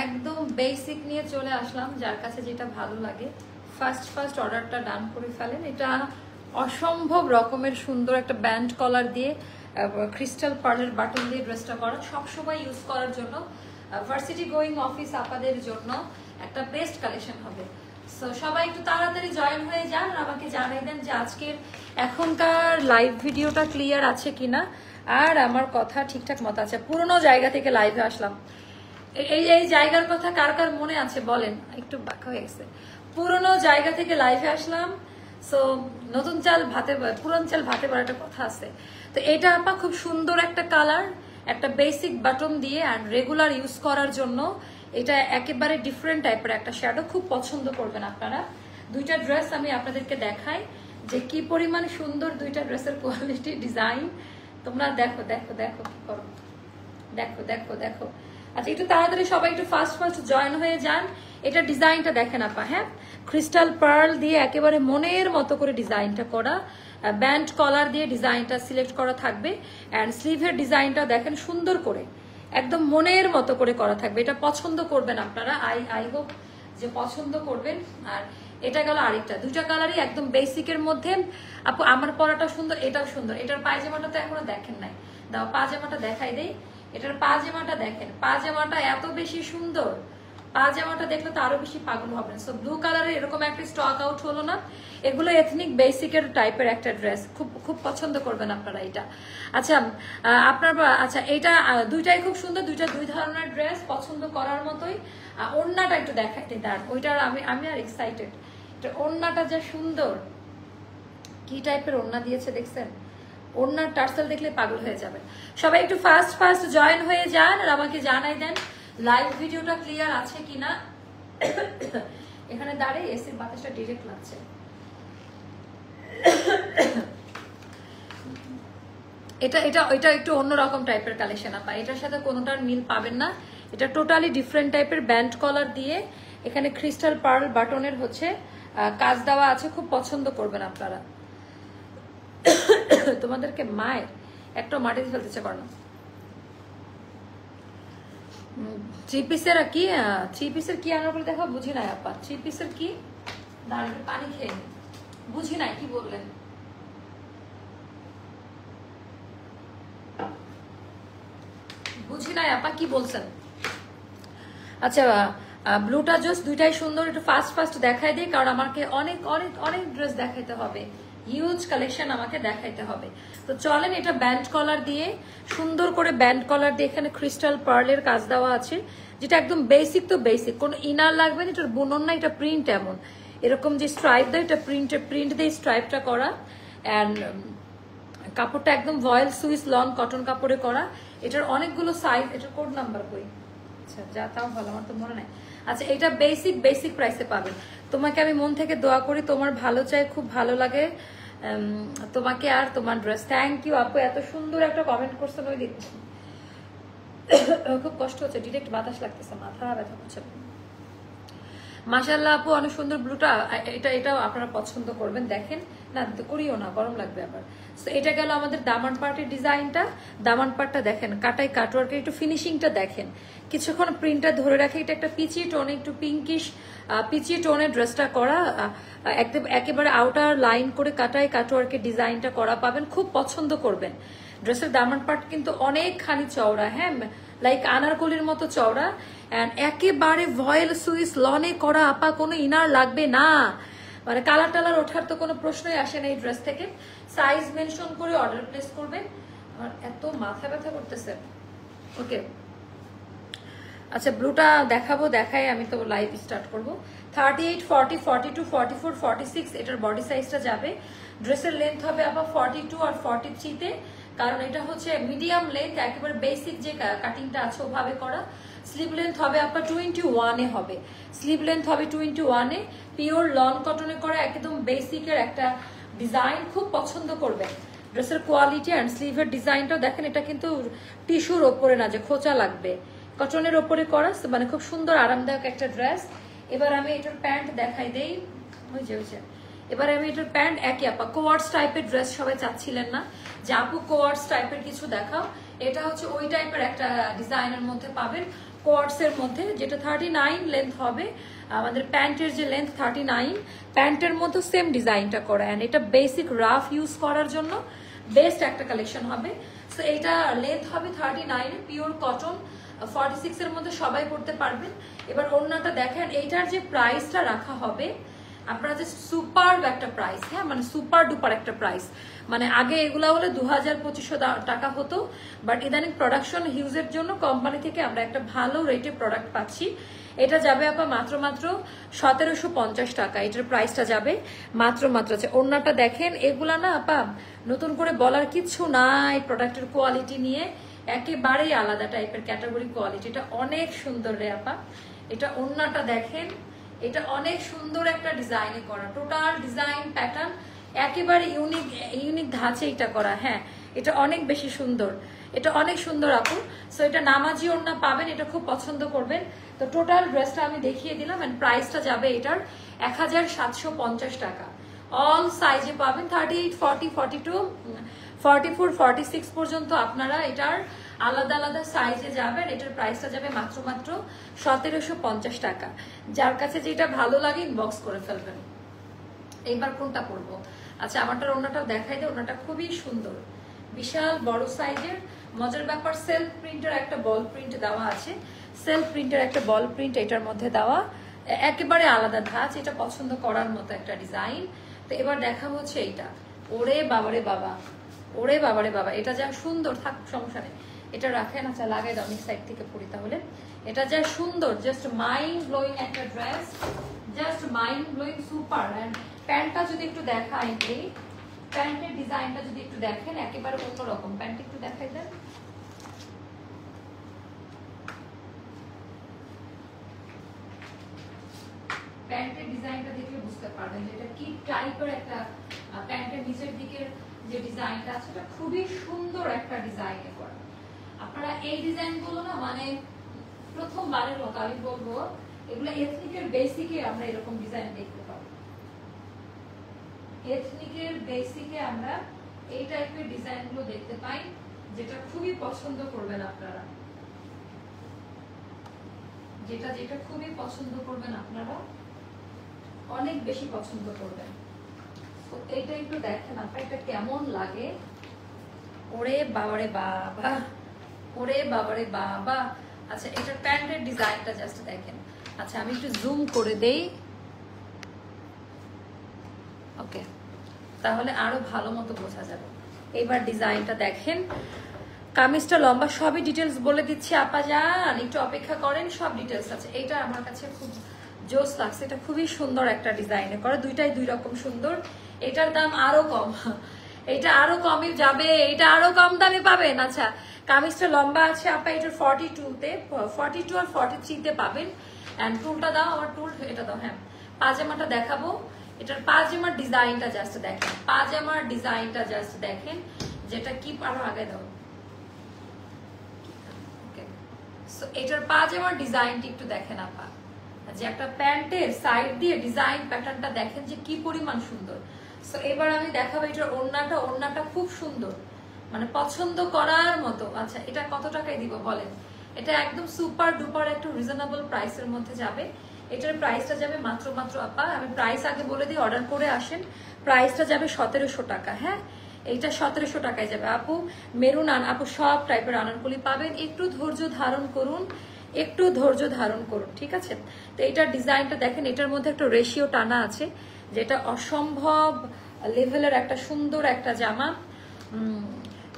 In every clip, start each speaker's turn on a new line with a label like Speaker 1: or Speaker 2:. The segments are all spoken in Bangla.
Speaker 1: একদম বেসিক নিয়ে চলে আসলাম, যার কাছে যেটা ভালো লাগে ফার্স্ট অর্ডারটা ডান করে ফেলেন। এটা অসম্ভব রকমের সুন্দর একটা ব্যান্ড কলার দিয়ে ক্রিস্টাল পার্লের বাটন দিয়ে ড্রেসটা করা, সবসময় ইউজ করার জন্য ভার্সিটি গোয়িং অফিস আপাদের জন্য একটা বেস্ট কালেকশন হবে। সো সবাই একটু তাড়াতাড়ি জয়েন হয়ে যান আর আমাকে জানিয়ে দেন যে আজকের এখনকার লাইভ ভিডিওটা ক্লিয়ার আছে কিনা আর আমার কথা ঠিকঠাক মতো আছে। পুরোনো জায়গা থেকে লাইভে আসলাম, এই জায়গার কথা কার কার মনে আছে বলেন, একটু বাঁকা হয়ে গেছে। পুরোনো জায়গা থেকে লাইভে আসলাম। সো নতুন চাল ভাতে, পুরান চাল ভাতে পারে একটা কথা আছে। তো এটা আপা খুব সুন্দর একটা কালার, একটা বেসিক বাটন দিয়ে আর রেগুলার ইউজ করার জন্য এটা একেবারে ডিফারেন্ট টাইপের একটা শ্যাডো, খুব পছন্দ করবেন আপনারা। দুইটা ড্রেস আমি আপনাদেরকে দেখাই যে কি পরিমাণ সুন্দর দুইটা ড্রেসের কোয়ালিটি, ডিজাইন। তোমরা দেখো দেখো দেখো কি করো, দেখো দেখো দেখো। আচ্ছা একটু তাড়াতাড়ি সবাই একটু ফার্স্ট জয়েন হয়ে যান। এটা ডিজাইনটা দেখেন আপা, হ্যাঁ ক্রিস্টাল পার্ল দিয়ে একেবারে মনের মতো করে ডিজাইনটা করা, ব্যান্ড কলার দিয়ে ডিজাইনটা সিলেক্ট করা থাকবে। অ্যান্ড স্লিভের ডিজাইনটা দেখেন সুন্দর করে একদম মনের মতো করে করা থাকবে। এটা পছন্দ করবেন আপনারা, আই হোপ যে পছন্দ করবেন। আর এটা গেল আরেকটা, দুইটা কালারই একদম বেসিকের মধ্যে। আপু আমার পরাটা সুন্দর, এটাও সুন্দর। এটার পায়জামাটা তো এখনো দেখেন নাই, দাও পায়জামাটা দেখাই দেই। এটার পায়জামাটা দেখেন, পায়জামাটা এত বেশি সুন্দর, পায়জামাটা দেখলে তো আরো বেশি পাগল হবেন। সো ব্লু কালারের এরকম একটা স্টক আউট হলো না, এগুলো এথনিক বেসিকের টাইপের একটা ড্রেস, খুব খুব পছন্দ করবেন আপনারা এটা। আচ্ছা আপনার, আচ্ছা এটা দুইটাই খুব সুন্দর, দুই ধরনের ড্রেস পছন্দ করার মতোই। ওড়নাটা একটু দেখাইতে দেন, ওইটার আমি আর এক্সাইটেড। এটা ওড়নাটা যা সুন্দর, কি টাইপের ওড়না দিয়েছে দেখছেন, ওড়নার টার্সেল দেখলে পাগল হয়ে যাবেন। সবাই একটু ফার্স্ট জয়েন হয়ে যান আর আমাকে জানাই দেন লাইভ ভিডিওটা ক্লিয়ার আছে কিনা। এখানে দাঁড়িয়ে এসির বাতাসটা ডিরেক্ট লাগছে। এটা একটু অন্যরকম টাইপের কালেকশন আপা, এটার সাথে কোনোটার মিল পাবেন না। এটা টোটালি ডিফারেন্ট টাইপের ব্যান্ড কলার দিয়ে এখানে ক্রিস্টাল পার্ল বাটনের হচ্ছে কাজ দেওয়া আছে, খুব পছন্দ করবেন আপনারা। তোমাদেরকে মায়ের একটা মাটিতে ফেলতে ইচ্ছা করে না। থ্রি পিসের কি আনার করে দেখো, বুঝি নাই আপা থ্রি পিসের কি, দাঁড়িয়ে পানি খেয়ে নি, বুঝি নাই কি বললেন। বুঝি নাই আপা কি বলছেন। আচ্ছা ব্লুটা জাস্ট দুইটাই সুন্দর, একটু ফার্স্ট দেখাই দিই কারণ আমাকে অনেক অনেক অনেক ড্রেস দেখাইতে হবে, হিউজ কালেকশন আমাকে দেখাইতে হবে। তো চলেন, এটা ব্যান্ড কলার দিয়ে সুন্দর করে ব্যান্ড কলার দিয়ে এখানে ক্রিস্টাল পার্লের কাজ দেওয়া আছে, যেটা একদম বেসিক। তো বেসিক কোনো ইনার লাগবে না, এটার বুনন না, এটা প্রিন্ট এমন এরকম যে স্ট্রাইপ দেয়, এটা প্রিন্ট দিয়ে স্ট্রাইপটা করা। অ্যান্ড কাপড়টা একদম ভয়েল সুইস লন কটন কাপড়ে করা। এটার অনেকগুলো সাইজ, এটার কোড নাম্বার কই, আচ্ছা যা তাও ভালো, আমার তো মনে নাই। আচ্ছা এটা বেসিক প্রাইসে পাবেন। তোমাকে আমি মন থেকে দোয়া করি, তোমার ভালো চাই, খুব ভালো লাগে তোমাকে আর তোমার ড্রেস। থ্যাংক ইউ আপু, এত সুন্দর একটা কমেন্ট করছেন। ওই দিন খুব কষ্ট হচ্ছে, ডিরেক্ট বাতাস লাগতেছে, মাথা ব্যথা করছে। মাশাআল্লাহ আপু অনেক সুন্দর ব্লুটা, এটাও আপনারা পছন্দ করবেন। দেখেন না করিও না, গরম লাগবে আবার। তো এটা গেল আমাদের দামান পার্টের ডিজাইনটা। দামান পার্টটা দেখেন, কাটাই কাটওয়ার্কের একটু ফিনিশিংটা দেখেন, কিছুক্ষণ প্রিন্টটা ধরে রাখে। এটা একটা পিচি টোন, একটু পিঙ্কিশ পিচি টোনের ড্রেসটা করা, একদম একেবারে আউটার লাইন করে কাটাই কাটওয়ার্কের ডিজাইনটা করা পাবেন, খুব পছন্দ করবেন। ড্রেসের দামান পার্ট কিন্তু অনেকখানি চওড়া, হ্যাঁ লাইক আনারকলির মতো চওড়া। অ্যান্ড একেবারে ভয়েল সুইস লনে করা আপা, কোনো ইনার লাগবে না, মানে কালার টালার ওঠার তো কোনো প্রশ্নই আসে না এই ড্রেস থেকে। সাইজ মেনশন করে অর্ডার প্লেস করবেন। আমার এত মাথা ব্যথা করতেছে। ওকে আচ্ছা ব্লুটা দেখাই, আমি তো লাইভ স্টার্ট করবো। 38, 40, 42, 44, 46 এটার বডি সাইজটা যাবে। ড্রেসের লেন্থ হবে আবার 42 আর 43-তে, কারণ এটা হচ্ছে মিডিয়াম লেন্থ, একেবারে বেসিক যে কাটিংটা আছে ওভাবে করা। স্লিভ লেন্থ হবে আপনার 21-এ হবে, স্লিভ লেন্থ হবে 21-এ। পিওর লন কটনে করা একদম বেসিকের একটা ডিজাইন, খুব পছন্দ করবেন। ড্রেসের কোয়ালিটি অ্যান্ড স্লিভের ডিজাইনটাও দেখেন, এটা কিন্তু টিস্যুর ওপরে না যে খোঁচা লাগবে, কটনের ওপরে করা, মানে খুব সুন্দর আরামদায়ক একটা ড্রেস। এবার আমি এটার প্যান্ট দেখাই দেই, ওই যে এবার আমি এটার প্যান্ট একই আপা কোয়ার্ডস টাইপের ড্রেস সবাই চাচ্ছিলেন না যে আপু কোয়ার্ডস টাইপের কিছু দেখাও, এটা হচ্ছে ওই টাইপের একটা ডিজাইনের মধ্যে পাবেন। কোয়ার্টসের মধ্যে, যেটা 39 লেন্থ হবে। আমাদের প্যান্টের যে লেন্থ 39, প্যান্টের মধ্যে সেম ডিজাইনটা করা, এন্ড এটা বেসিক রাফ ইউজ করার জন্য বেস্ট একটা কালেকশন হবে। সো এটা লেন্থ হবে 39, পিওর কটন, 46 এর মধ্যে সবাই পড়তে পারবেন। এবার ওড়নাটা দেখেন, এইটার যে প্রাইসটা রাখা হবে আপনারা, যে সুপার একটা প্রাইস, হ্যাঁ মানে সুপার ডুপার একটা প্রাইস। মানে আগে এগুলা হলে 2200-2500 টাকা হতো, বাট ইদানিং প্রোডাকশন হিউজের জন্য কোম্পানি থেকে আমরা একটা ভালো রেটে প্রোডাক্ট পাচ্ছি। এটা যাবে আপা মাত্র 1750 টাকা, এটার প্রাইসটা যাবে মাত্র। ওড়নাটা দেখেন, এগুলা না আপা নতুন করে বলার কিছু নাই, প্রোডাক্টের কোয়ালিটি নিয়ে একেবারেই আলাদা টাইপের ক্যাটাগরি কোয়ালিটি। এটা অনেক সুন্দর রে আপা, এটা ওড়নাটা দেখেন, এটা অনেক সুন্দর একটা ডিজাইনে করা, টোটাল ডিজাইন প্যাটার্ন একেবারে ইউনিক ধাঁচে এটা করা। হ্যাঁ এটা অনেক বেশি সুন্দর, এটা অনেক সুন্দর আপু। সো এটা নামাজি ওড়না পাবেন, এটা খুব পছন্দ করবেন। তো টোটাল ড্রেসটা আমি দেখিয়ে দিলাম, এন্ড প্রাইসটা যাবে এটার 1750 টাকা। অল সাইজে পাবেন, 38, 40, 42, 44, 46 পর্যন্ত আপনারা এটার আলাদা আলাদা সাইজে যাবেন। এটার প্রাইসটা যাবে মাত্র 1750 টাকা। যার কাছে যেটা ভালো লাগে ইনবক্স করে ফেলবেন। এইবার কোনটা পরবো? আচ্ছা আমারটার ওড়নাটাও দেখাই দেয়, ওড়নাটা খুবই সুন্দর, বিশাল বড় সাইজের। মজার ব্যাপার, সেলফ প্রিন্টের একটা বল প্রিন্ট দেওয়া আছে, সেলফ প্রিন্টের একটা বল প্রিন্ট এটার মধ্যে দেওয়া, একেবারে আলাদা ধাঁচ, এটা পছন্দ করার মতো একটা ডিজাইন। তো এবার দেখা হচ্ছে এইটা, ওরে বাবারে বাবা, ওরে বাবারে বাবা, এটা যা সুন্দর, থাক সমস্যা নেই, এটা রাখেন। আচ্ছা লাগাই দাও, আমি সাইড থেকে পরি তাহলে। এটা যা সুন্দর, জাস্ট মাইন্ড ব্লোয়িং একটা ড্রেস, just mind blowing, super. And প্যান্টটা যদি একটু দেখাই, এই প্যান্টের ডিজাইনটা যদি একটু দেখেন, একেবারে অন্যরকম। প্যান্ট একটু দেখাই দেন, প্যান্টের ডিজাইনটা দেখলে বুঝতে পারবেন যে এটা কি টাইপের একটা প্যান্টের নিচের দিকের যে ডিজাইনটা আছে, এটা খুবই সুন্দর একটা ডিজাইনে করা। আপনারা এই ডিজাইনগুলো না মানে প্রথমবারের মতো আমি বলবো, এগুলো এথনিকের বেসিকে আমরা এরকম ডিজাইন দেখতে পাবো। এথনিকের বেসিকে আমরা এই টাইপের ডিজাইনগুলো দেখতে পাই, যেটা খুবই পছন্দ করবেন আপনারা, যেটা খুবই পছন্দ করবেন আপনারা, অনেক বেশি পছন্দ করবেন। তো এইটা একটু দেখেন আপনার, এটা কেমন লাগে। ওরে বাবারে বাবা, ওরে বাবারে বাবা। আচ্ছা এটার প্যান্টের ডিজাইনটা জাস্ট দেখেন। আচ্ছা আমি একটু জুম করে দেই, ওকে, তাহলে আরো ভালো মতো বোঝা যাবে। এইবার ডিজাইনটা দেখেন, কামিজটা লম্বা, সবই ডিটেলস বলে দিচ্ছি আপা যান, একটু অপেক্ষা করেন, সব ডিটেলস আছে। এইটা আমার কাছে খুব জোস লাগছে, এটা খুবই সুন্দর একটা ডিজাইনে করা, দুইটাই দুই রকম সুন্দর। এটার দাম আরো কম, এটা আরো কমই যাবে, এটা আরো কম দামে পাবেন। আচ্ছা কামিজটা লম্বা আছে আপা, এটার 42-তে, 42 আর 43-তে পাবেন। এন্ড টুলটা দাও, আমার টুল এটা দাও। হ্যাঁ পাজামাটা দেখাবো, এটার পাজামার ডিজাইনটা জাস্ট দেখেন, পাজামার ডিজাইনটা জাস্ট দেখেন, যেটা কি আরো আগে দাও। এটার পাজামার ডিজাইনটা একটু দেখেন আপা, যে একটা প্যান্টের সাইড দিয়ে ডিজাইন প্যাটার্নটা দেখেন যে কি পরিমাণ সুন্দর। সো এবার আমি দেখাবো এটার ওড়নাটা, ওড়নাটা খুব সুন্দর, মানে পছন্দ করার মতো। আচ্ছা এটা কত টাকায় দিব বলেন? এটা একদম সুপার ডুপার একটা রিজনেবল প্রাইসের মধ্যে যাবে। এটার প্রাইসটা যাবে মাত্র আপা, আমি প্রাইস আগে বলে দিই, অর্ডার করে আসেন। প্রাইসটা যাবে 1700 টাকা। হ্যাঁ এইটা 1700 টাকায় যাবে আপু। মেরুন আপু সব টাইপের আনারকলি পাবেন, একটু ধৈর্য ধারণ করুন, একটু ধৈর্য ধারণ করুন, ঠিক আছে? তো এটার ডিজাইনটা দেখেন, এটার মধ্যে একটা রেশিও টানা আছে, যেটা অসম্ভব লেভেলের একটা সুন্দর একটা জামা।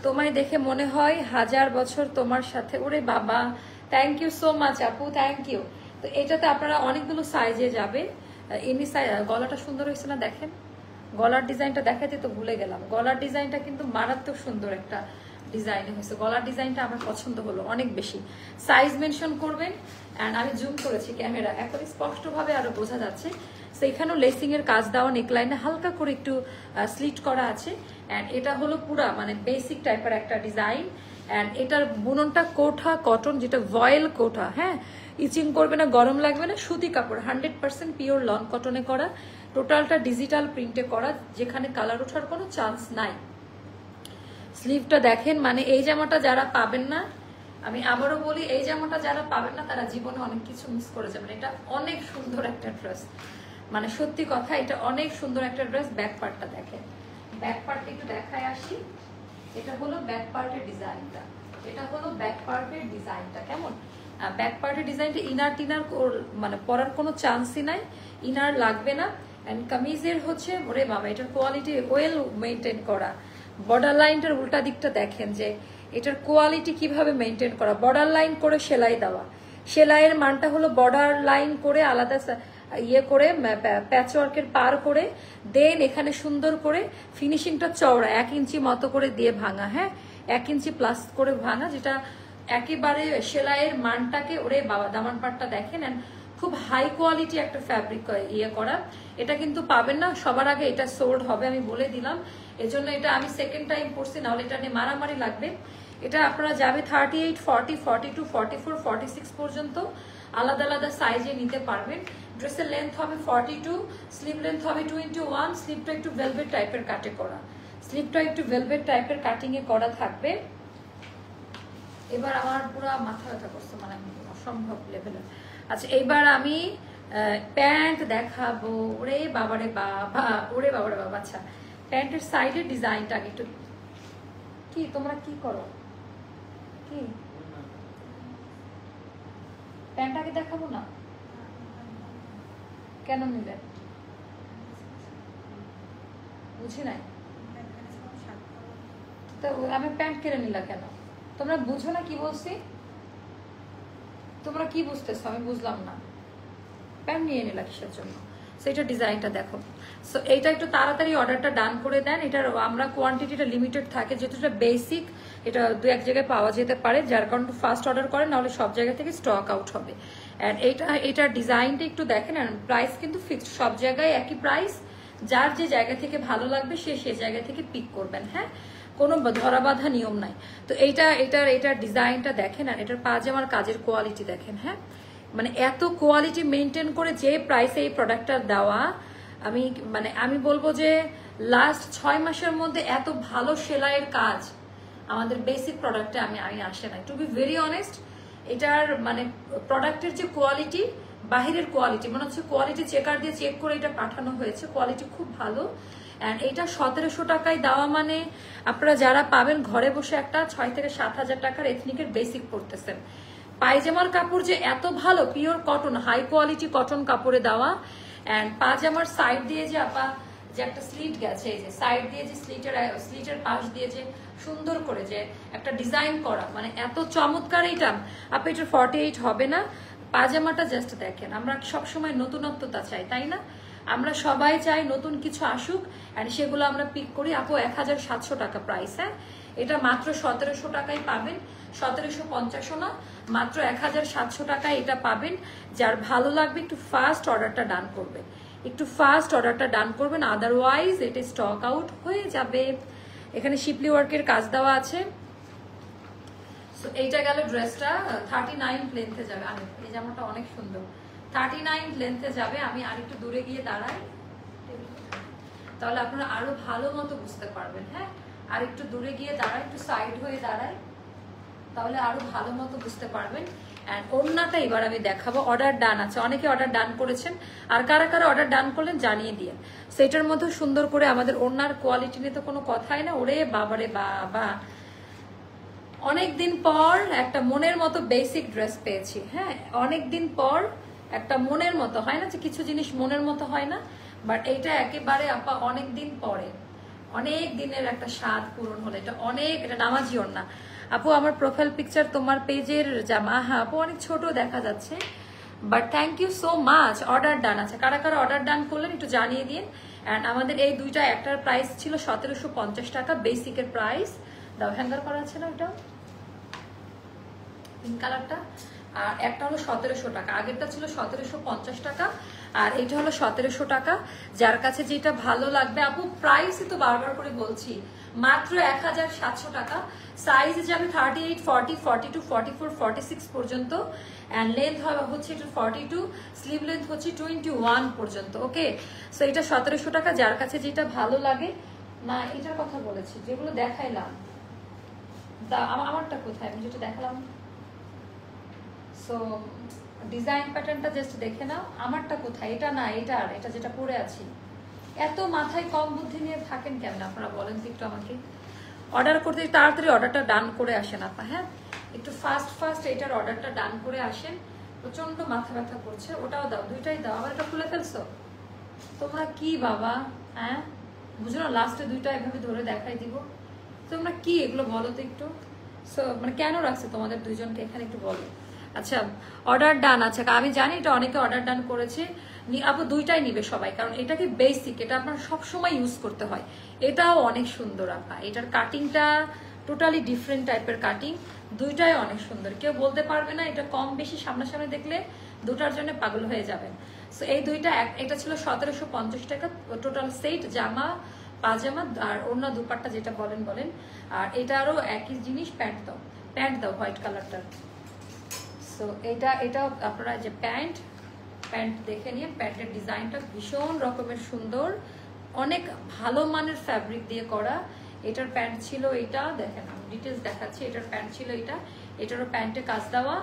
Speaker 1: তোমায় দেখে মনে হয় 1000 বছর তোমার সাথে। ওরে বাবা, থ্যাংক ইউ সো মাচ আপু, থ্যাংক ইউ। তো এটাতে আপনারা অনেকগুলো সাইজে যাবে। এমনি গলাটা সুন্দর হয়েছে না দেখেন, গলার ডিজাইনটা দেখাতে তো ভুলে গেলাম। গলার ডিজাইনটা কিন্তু মারাত্মক সুন্দর একটা ডিজাইন হয়েছে, গলার ডিজাইনটা আমার পছন্দ হলো অনেক বেশি। সাইজ মেনশন করবেন, অ্যান্ড আমি জুম করেছি ক্যামেরা, এখন স্পষ্টভাবে আরো বোঝা যাচ্ছে। সেখানেও লেসিং এর কাজ দেওয়া, নেকলাইনে হালকা করে একটু স্লিট করা আছে। অ্যান্ড এটা হলো পুরা মানে বেসিক টাইপের একটা ডিজাইন। অ্যান্ড এটার বুননটা কোঠা কটন, যেটা ভয়েল কোঠা। হ্যাঁ ইচিং করবে না, গরম লাগবে না, সুতি কাপড়, 100% পিওর লন কটনে করা, টোটালটা ডিজিটাল প্রিন্টে করা, যেখানে কালার ওঠার কোনো চান্স নাই। স্লিভটা দেখেন, মানে এই জামাটা যারা পাবেন না আমি আবারও বলি, এই জামাটা যারা পাবেন না তারা জীবনে অনেক কিছু মিস করে যাবেন। এটা অনেক সুন্দর একটা ড্রেস, মানে সত্যি কথা এটা অনেক সুন্দর একটা ড্রেস। ব্যাক পার্টটা দেখেন, ব্যাক পার্টটা একটু দেখায় আসি। এটা হলো ব্যাক পার্টের ডিজাইনটা, এটা হলো ব্যাক পার্টের ডিজাইনটা। কেমন ব্যাক পার্টের ডিজাইনটা? ইনার টিনার মানে পরার কোনো চান্সই নাই, ইনার লাগবে না। অ্যান্ড কামিজের হচ্ছে ওরে বাবা এটার কোয়ালিটি ওয়েল মেনটেন করা। বর্ডার লাইনটার উল্টা দিকটা দেখেন যে এটার কোয়ালিটি কিভাবে মেনটেন করা। বর্ডার লাইন করে সেলাই দেওয়া, সেলাইয়ের মানটা হলো বর্ডার লাইন করে আলাদা ইয়ে করে প্যাচওয়ার্কের পার করে দেন এখানে সুন্দর করে ফিনিশিংটা চওড়া 1 ইঞ্চি মতো করে দিয়ে ভাঙা। হ্যাঁ 1 ইঞ্চি প্লাস করে ভাঙা, যেটা একেবারে সেলাইয়ের মানটাকে ওরে বাবা দামান পাটটা দেখেন। এন্ড খুব হাই কোয়ালিটি একটা ফ্যাব্রিক ইয়ে করা। এটা কিন্তু পাবেন না, সবার আগে এটা সোল্ড হবে আমি বলে দিলাম। এজন্য এটা আমি সেকেন্ড টাইম পড়ছি, নাহলে এটা নিয়ে মারামারি লাগবে। এটা আপনারা যাবে 38, 40, 42, 44, 46 পর্যন্ত আলাদা আলাদা সাইজে নিতে পারবেন। ড্রেসের লেন্থ হবে 42, স্লিভ লেন্থ হবে 2x1। স্লিভটা একটু ভেলভেট টাইপের কাটে করা, স্লিভটা একটু ভেলভেট টাইপের কাটিং এ করা থাকবে। এবার আমার পুরো মাথা ব্যথা করছে, মানে অসম্ভব লেভেলের। আচ্ছা এইবার আমি প্যান্ট দেখাবো। ওরে বাবারে বাবা, ওরে বাবারে বাবা। আচ্ছা প্যান্টের সাইডের ডিজাইনটা আগে একটু, কি তোমরা কি করো, কি প্যান্টটাকে দেখাবো না কেন নিলে বুঝি নাই তো? আমি প্যান্ট কেড়ে নিলা কেন? তোমরা বুঝো না কি বলছি? তোমরা কি বুঝতেছো আমি বুঝলাম না। প্যান্ট নিয়ে নিলা কিসের জন্য? সেটা ডিজাইনটা দেখো। সো এইটা একটু তাড়াতাড়ি অর্ডারটা ডান করে দেন। এটার আমরা কোয়ান্টিটিটা লিমিটেড থাকে, যেহেতু এটা বেসিক, এটা 2-1 জায়গায় পাওয়া যেতে পারে, যার কারণে ফার্স্ট অর্ডার করেন, নাহলে সব জায়গা থেকে স্টক আউট হবে। অ্যান্ড এটার ডিজাইনটা একটু দেখেন। আর প্রাইস কিন্তু ফিক্সড, সব জায়গায় একই প্রাইস। যার যে জায়গা থেকে ভালো লাগবে সে জায়গা থেকে পিক করবেন। হ্যাঁ কোনো ধরা বাঁধা নিয়ম নাই। তো এটার ডিজাইনটা দেখেন, আর এটার পাজামার কাজের কোয়ালিটি দেখেন। হ্যাঁ মানে এত কোয়ালিটি মেনটেন করে যে প্রাইসে এই প্রোডাক্টটা দেওয়া, আমি বলবো যে লাস্ট 6 মাসের মধ্যে এত ভালো সেলাইয়ের কাজ আমাদের বেসিক প্রোডাক্টে আমি আসে নাই। টু বি ভেরি অনেস্ট, এটার মানে প্রোডাক্টের যে কোয়ালিটি, বাহিরের কোয়ালিটি মনে হচ্ছে কোয়ালিটি চেকার দিয়ে চেক করে এটা পাঠানো হয়েছে, কোয়ালিটি খুব ভালো। অ্যান্ড এটা 1700 টাকায় দেওয়া, মানে আপনারা যারা পাবেন ঘরে বসে একটা 6 থেকে 7 হাজার টাকার এথনিকের বেসিক পড়তেছেন। পায়জামার কাপড় যে এত ভালো, pure cotton, high quality cotton কাপড়ে দেওয়া। অ্যান্ড পায়জামার সাইড দিয়ে যে যে একটা স্লিট গেছে, এই যে সাইড দিয়ে যে স্লিটের পাশ দিয়ে যে সুন্দর করে যে একটা ডিজাইন করা, মানে এত চমৎকার। এইটা আপনি এটা 48 হবে না। পায়জামাটা জাস্ট দেখেন, আমরা সবসময় নতুনত্বতা চাই, তাই না? আমরা সবাই চাই নতুন কিছু আসুক, অ্যান্ড সেগুলো আমরা পিক করি। আপু 1700 টাকা প্রাইস। হ্যাঁ এটা মাত্র 1700 টাকায় পাবেন, 1750 না, মাত্র 1700 টাকায় এটা পাবেন। যার ভালো লাগবে একটু ফাস্ট অর্ডারটা ডান করবেন, একটু ফাস্ট অর্ডারটা ডান করবেন, আদারওয়াইজ এটা স্টক আউট হয়ে যাবে। এখানে শিপলি ওয়ার্কের কাজ দেওয়া আছে। সো এইটা গেল ড্রেসটা 39 লেন্থে যাবে। এই জামাটা অনেক সুন্দর, 39 লেন্থে যাবে। আমি আরেকটু দূরে গিয়ে দাঁড়াই, তাহলে আপনারা আরো ভালো মতো বুঝতে পারবেন। হ্যাঁ আর একটু দূরে গিয়ে দাঁড়াই, একটু সাইড হয়ে দাঁড়াই, তাহলে আরো ভালো মতো বুঝতে পারবেন। এন্ড ওড়নাটা এবার আমি দেখাবো। অর্ডার ডান আছে, অনেকে অর্ডার ডান করেছেন, আর কারা কারা অর্ডার ডান করলেন জানিয়ে দিয়ে। সেটার মধ্যে সুন্দর করে আমাদের ওড়নার কোয়ালিটি নিয়ে তো কোনো কথাই না। ওরে বাবারে বাবা, অনেকদিন পর একটা মনের মতো বেসিক ড্রেস পেয়েছি। হ্যাঁ অনেকদিন পর একটা মনের মতো, হয় না যে কিছু জিনিস মনের মতো হয় না, বাট এইটা একেবারে আপা অনেক দিন পরে, অনেক দিনের একটা স্বাদ পূরণ হলো। এটা নামাজি ওড়না। আপু আমার প্রোফাইল পিকচার তোমার পেজের জামা। হ্যাঁ আপু অনেক ছোট দেখা যাচ্ছে, but thank you so much. Order done আছে, কারা কারা অর্ডার ডান করলেন একটু জানিয়ে দিন। অ্যান্ড আমাদের এই দুইটা, একটার প্রাইস ছিল 1750 টাকা বেসিকের প্রাইস। দাও হ্যাঙ্গার করা আছে না ওটা পিঙ্ক কালারটা, আর একটা হলো 1700 টাকা। আগেরটা ছিল 1750 টাকা, আর এইটা হলো 1700 টাকা। যার কাছে যেটা ভালো লাগবে, আপু প্রাইসই তো বারবার করে বলছি, মাত্র 1700 টাকা। সাইজ যাবে 38, 40, 42, 44, 46 পর্যন্ত। অ্যান্ড লেন্থ হচ্ছে এটা 42, স্লিভ লেন্থ হচ্ছে 21 পর্যন্ত। ওকে সো এটা 1700 টাকা। যার কাছে যেটা ভালো লাগে, না এটার কথা বলেছি যেগুলো দেখাইলাম, আমারটা কোথায়, আমি যেটা দেখালাম সো ডিজাইন প্যাটার্নটা জাস্ট দেখে নাও। আমারটা কোথায়? এটা না, এটা যেটা পরে আছি। এত মাথায় কম বুদ্ধি নিয়ে থাকেন কেন আপনারা বলেন তো একটু আমাকে। অর্ডার করতে তাড়াতাড়ি অর্ডারটা ডান করে আসেন আপা, হ্যাঁ একটু ফাস্ট এটার অর্ডারটা ডান করে আসেন। প্রচন্ড মাথা ব্যথা করছে। ওটাও দাও, দুইটাই দাও। আবার এটা খুলে ফেলছো তোমরা কি বাবা, হ্যাঁ বুঝো না? লাস্টে দুইটা এভাবে ধরে দেখাই দিব। তোমরা কি এগুলো বলো তো একটু। সো মানে কেন রাখছে তোমাদের দুইজনকে এখানে একটু বলো। আচ্ছা অর্ডার ডান। আচ্ছা আমি জানি এটা অনেকে অর্ডার ডান করেছে। আপু দুইটাই নিবে সবাই, কারণ এটা কি বেসিক, এটা আপনার সবসময় ইউজ করতে হয়। এটাও অনেক সুন্দর আপা, এটার কাটিংটা টোটালি ডিফারেন্ট টাইপের কাটিং। দুইটাই অনেক সুন্দর, কেউ বলতে পারবে না এটা কম বেশি। সামনাসামনি দেখলে দুটার জন্য পাগল হয়ে যাবেন। সো এই দুইটা, এটা ছিল 1750 টাকা টোটাল সেট, জামা পাজামা আর অন্য দুপাট্টা যেটা বলেন। আর এটারও একই জিনিস, প্যান্ট দাও হোয়াইট কালারটার। সো এটা আপনারা যে প্যান্ট দেখে নিয়ে, প্যান্টের ডিজাইনটা ভীষণ রকমের সুন্দর, অনেক ভালো মানের ফ্যাব্রিক দিয়ে করা। এটার প্যান্ট ছিল এটা, দেখেন আমি ডিটেলস দেখাচ্ছি। এটার প্যান্ট ছিল এটা, এটারও প্যান্টে কাজ দেওয়া।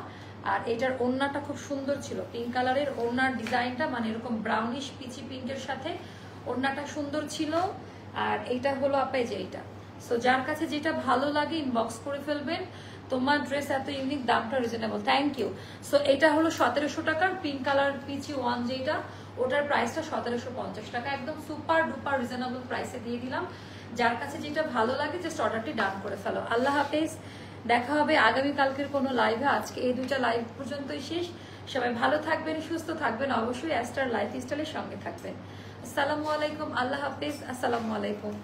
Speaker 1: আর এটার ওড়নাটা খুব সুন্দর ছিল, পিঙ্ক কালারের ওড়নার ডিজাইনটা, মানে এরকম ব্রাউনিশ পিচি পিঙ্কের সাথে ওড়নাটা সুন্দর ছিল। আর এইটা হলো আপা যে এইটা। সো যার কাছে যেটা ভালো লাগে ইনবক্স করে ফেলবেন। তোমার ড্রেস এত ইউনিক, দামটা রিজনেবল, থ্যাংক ইউ। সো এটা হলো 1700 টাকার পিঙ্ক কালার পিচি ওয়ান যেটা, ওটার প্রাইসটা 1750 টাকা, একদম সুপার ডুপার রিজনেবল প্রাইসে দিয়ে দিলাম। যার কাছে যেটা ভালো লাগে জাস্ট অর্ডারটি ডান করে ফেলো। আল্লাহ হাফেজ, দেখা হবে আগামীকালকের কোনো লাইভে। আজকে এই দুইটা লাইভ পর্যন্তই শেষ। সবাই ভালো থাকবেন, সুস্থ থাকবেন, অবশ্যই অ্যাস্টার লাইফস্টাইলের সঙ্গে থাকবেন। আসসালামু আলাইকুম, আল্লাহ হাফেজ, আসসালামু আলাইকুম।